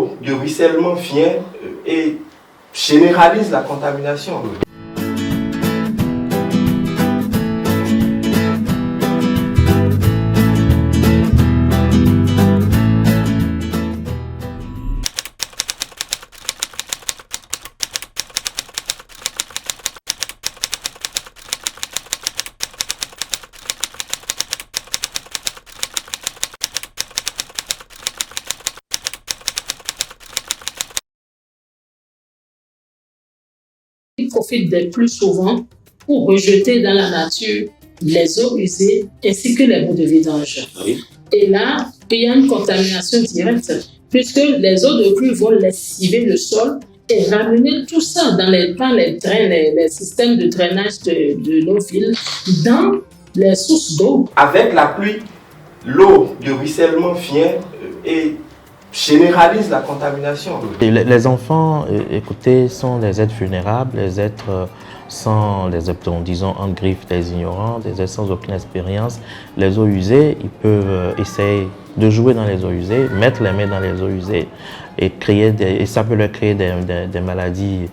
l'eau de ruissellement vient et généralise la contamination. Ils profitent des plus souvent pour rejeter dans la nature les eaux usées ainsi que les bouts de vidange. Oui. Et là, il y a une contamination directe puisque les eaux de pluie vont lessiver le sol et ramener tout ça dans les drains, les systèmes de drainage de nos villes, dans les sources d'eau. Avec la pluie, l'eau de ruissellement vient et généralise la contamination. Et les enfants, écoutez, sont des êtres vulnérables, les êtres sans, disons, en griffe des ignorants, des êtres sans aucune expérience. Les eaux usées, ils peuvent essayer de jouer dans les eaux usées, mettre les mains dans les eaux usées et ça peut leur créer des maladies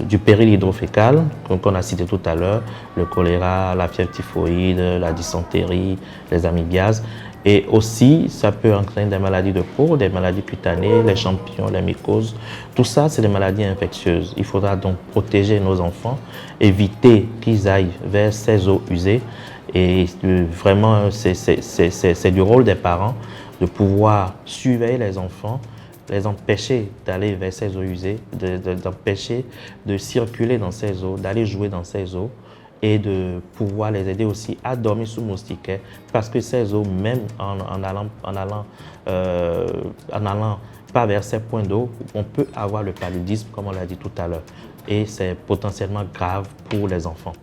du péril hydrofécal, qu'on a cité tout à l'heure, le choléra, la fièvre typhoïde, la dysenterie, les amibiases. Et aussi, ça peut entraîner des maladies de peau, des maladies cutanées, les champignons, les mycoses. Tout ça, c'est des maladies infectieuses. Il faudra donc protéger nos enfants, éviter qu'ils aillent vers ces eaux usées. Et vraiment, c'est du rôle des parents de pouvoir surveiller les enfants, les empêcher d'aller vers ces eaux usées, d'empêcher de circuler dans ces eaux, d'aller jouer dans ces eaux, et de pouvoir les aider aussi à dormir sous moustiquaires, parce que ces eaux, même en allant pas vers ces points d'eau, on peut avoir le paludisme, comme on l'a dit tout à l'heure, et c'est potentiellement grave pour les enfants.